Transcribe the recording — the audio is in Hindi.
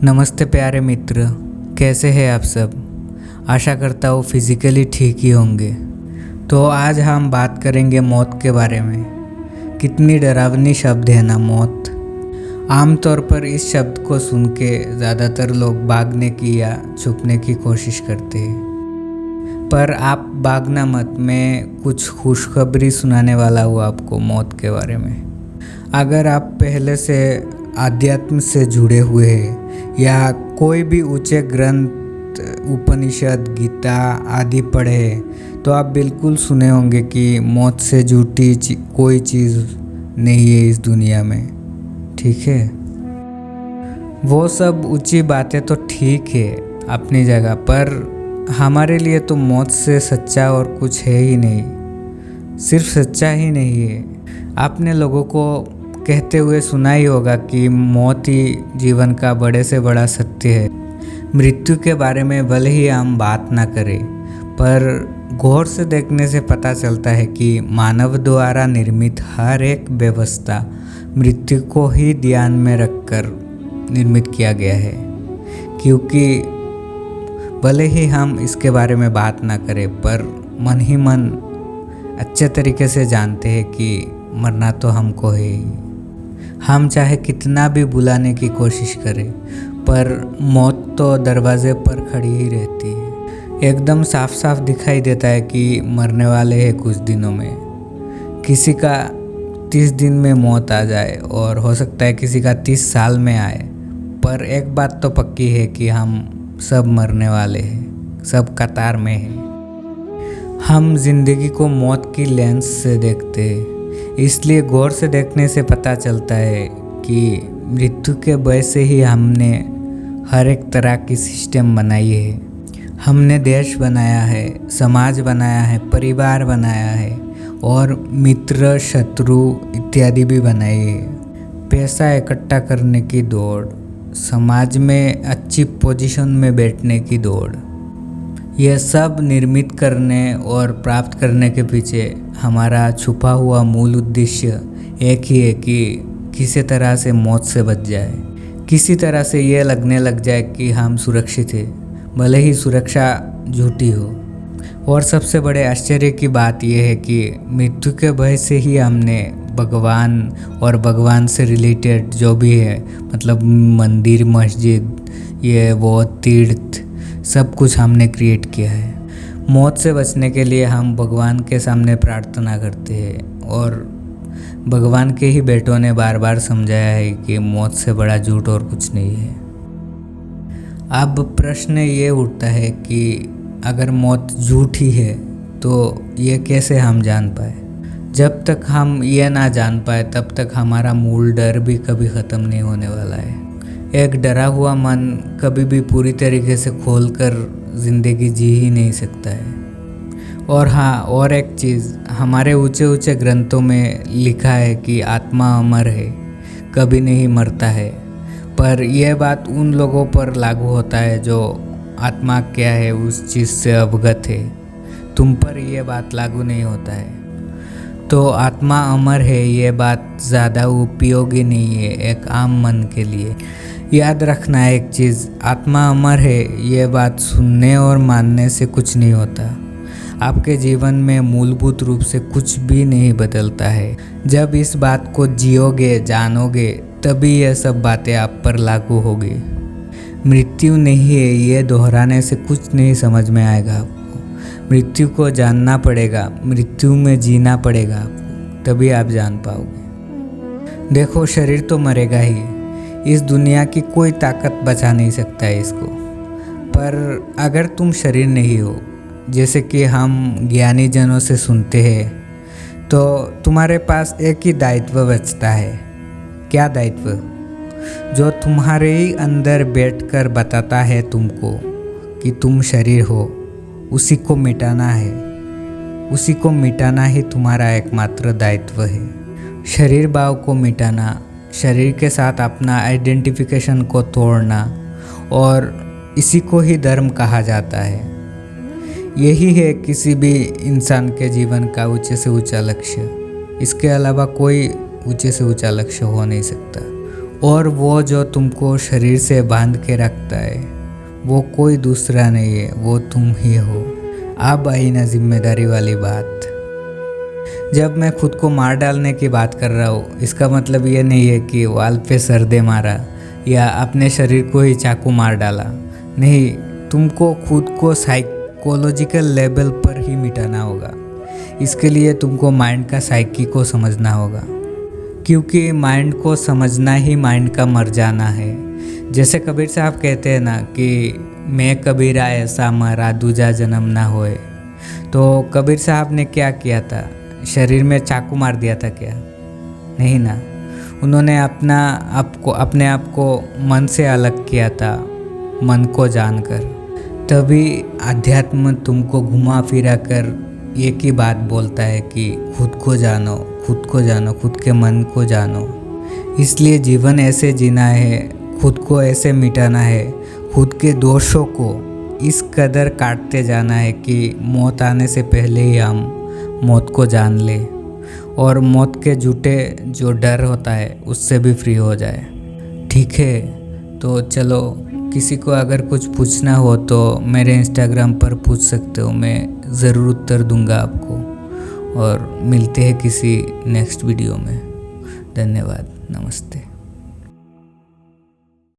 नमस्ते प्यारे मित्र, कैसे हैं आप सब। आशा करता हूँ फिज़िकली ठीक ही होंगे। तो आज हम बात करेंगे मौत के बारे में। कितनी डरावनी शब्द है ना मौत। आमतौर पर इस शब्द को सुन के ज़्यादातर लोग भागने की या छुपने की कोशिश करते हैं, पर आप भागना मत। मैं कुछ खुशखबरी सुनाने वाला हूँ आपको मौत के बारे में। अगर आप पहले से आध्यात्म से जुड़े हुए हैं या कोई भी ऊंचे ग्रंथ उपनिषद गीता आदि पढ़े हैं तो आप बिल्कुल सुने होंगे कि मौत से जुटी कोई चीज़ नहीं है इस दुनिया में। ठीक है, वो सब ऊंची बातें तो ठीक है अपनी जगह, पर हमारे लिए तो मौत से सच्चा और कुछ है ही नहीं। सिर्फ सच्चा ही नहीं है, आपने लोगों को कहते हुए सुना ही होगा कि मौत ही जीवन का बड़े से बड़ा सत्य है। मृत्यु के बारे में भले ही हम बात ना करें, पर गौर से देखने से पता चलता है कि मानव द्वारा निर्मित हर एक व्यवस्था मृत्यु को ही ध्यान में रखकर निर्मित किया गया है। क्योंकि भले ही हम इसके बारे में बात ना करें, पर मन ही मन अच्छे तरीके से जानते हैं कि मरना तो हमको है ही। हम चाहे कितना भी बुलाने की कोशिश करें, पर मौत तो दरवाजे पर खड़ी ही रहती है। एकदम साफ साफ दिखाई देता है कि मरने वाले हैं कुछ दिनों में। किसी का 30 दिन में मौत आ जाए और हो सकता है किसी का 30 साल में आए, पर एक बात तो पक्की है कि हम सब मरने वाले हैं, सब कतार में हैं। हम जिंदगी को मौत की लेंस से देखते हैं, इसलिए गौर से देखने से पता चलता है कि मृत्यु के भय से ही हमने हर एक तरह की सिस्टम बनाई है। हमने देश बनाया है, समाज बनाया है, परिवार बनाया है और मित्र शत्रु इत्यादि भी बनाए है। पैसा इकट्ठा करने की दौड़, समाज में अच्छी पोजीशन में बैठने की दौड़, यह सब निर्मित करने और प्राप्त करने के पीछे हमारा छुपा हुआ मूल उद्देश्य एक ही है कि किसी तरह से मौत से बच जाए। किसी तरह से ये लगने लग जाए कि हम सुरक्षित हैं, भले ही सुरक्षा झूठी हो। और सबसे बड़े आश्चर्य की बात यह है कि मृत्यु के भय से ही हमने भगवान और भगवान से रिलेटेड जो भी है, मतलब मंदिर मस्जिद ये वो तीर्थ सब कुछ हमने क्रिएट किया है। मौत से बचने के लिए हम भगवान के सामने प्रार्थना करते हैं और भगवान के ही बेटों ने बार बार समझाया है कि मौत से बड़ा झूठ और कुछ नहीं है। अब प्रश्न ये उठता है कि अगर मौत झूठ ही है तो ये कैसे हम जान पाए। जब तक हम ये ना जान पाए तब तक हमारा मूल डर भी कभी ख़त्म नहीं होने वाला है। एक डरा हुआ मन कभी भी पूरी तरीके से खोलकर ज़िंदगी जी ही नहीं सकता है। और हाँ, और एक चीज़, हमारे ऊंचे ऊंचे ग्रंथों में लिखा है कि आत्मा अमर है, कभी नहीं मरता है। पर यह बात उन लोगों पर लागू होता है जो आत्मा क्या है उस चीज़ से अवगत है। तुम पर यह बात लागू नहीं होता है। तो आत्मा अमर है ये बात ज़्यादा उपयोगी नहीं है एक आम मन के लिए। याद रखना एक चीज़, आत्मा अमर है ये बात सुनने और मानने से कुछ नहीं होता। आपके जीवन में मूलभूत रूप से कुछ भी नहीं बदलता है। जब इस बात को जियोगे, जानोगे, तभी यह सब बातें आप पर लागू होगी। मृत्यु नहीं है ये दोहराने से कुछ नहीं समझ में आएगा आपको। मृत्यु को जानना पड़ेगा, मृत्यु में जीना पड़ेगा आपको, तभी आप जान पाओगे। देखो, शरीर तो मरेगा ही, इस दुनिया की कोई ताकत बचा नहीं सकता है इसको। पर अगर तुम शरीर नहीं हो, जैसे कि हम ज्ञानी जनों से सुनते हैं, तो तुम्हारे पास एक ही दायित्व बचता है। क्या दायित्व? जो तुम्हारे ही अंदर बैठकर बताता है तुमको कि तुम शरीर हो, उसी को मिटाना है। उसी को मिटाना ही तुम्हारा एकमात्र दायित्व है। शरीर भाव को मिटाना, शरीर के साथ अपना आइडेंटिफिकेशन को तोड़ना, और इसी को ही धर्म कहा जाता है। यही है किसी भी इंसान के जीवन का ऊंचे से ऊंचा लक्ष्य। इसके अलावा कोई ऊंचे से ऊंचा लक्ष्य हो नहीं सकता। और वो जो तुमको शरीर से बांध के रखता है वो कोई दूसरा नहीं है, वो तुम ही हो। अब आई ना जिम्मेदारी वाली बात। जब मैं खुद को मार डालने की बात कर रहा हूँ, इसका मतलब ये नहीं है कि वाल पे सर दे मारा या अपने शरीर को ही चाकू मार डाला। नहीं, तुमको खुद को साइकोलॉजिकल लेवल पर ही मिटाना होगा। इसके लिए तुमको माइंड का साइकी को समझना होगा, क्योंकि माइंड को समझना ही माइंड का मर जाना है। जैसे कबीर साहब कहते हैं ना कि मैं कबीरा ऐसा मरा दूजा जन्म ना होए। तो कबीर साहब ने क्या किया था? शरीर में चाकू मार दिया था क्या? नहीं ना, उन्होंने अपने आप को मन से अलग किया था, मन को जानकर। तभी अध्यात्म तुमको घुमा फिरा कर एक ही बात बोलता है कि खुद को जानो, खुद को जानो, खुद के मन को जानो। इसलिए जीवन ऐसे जीना है, खुद को ऐसे मिटाना है, खुद के दोषों को इस कदर काटते जाना है कि मौत आने से पहले ही हम मौत को जान ले और मौत के झूठे जो डर होता है उससे भी फ्री हो जाए। ठीक है, तो चलो, किसी को अगर कुछ पूछना हो तो मेरे इंस्टाग्राम पर पूछ सकते हो, मैं ज़रूर उत्तर दूंगा आपको। और मिलते हैं किसी नेक्स्ट वीडियो में। धन्यवाद, नमस्ते।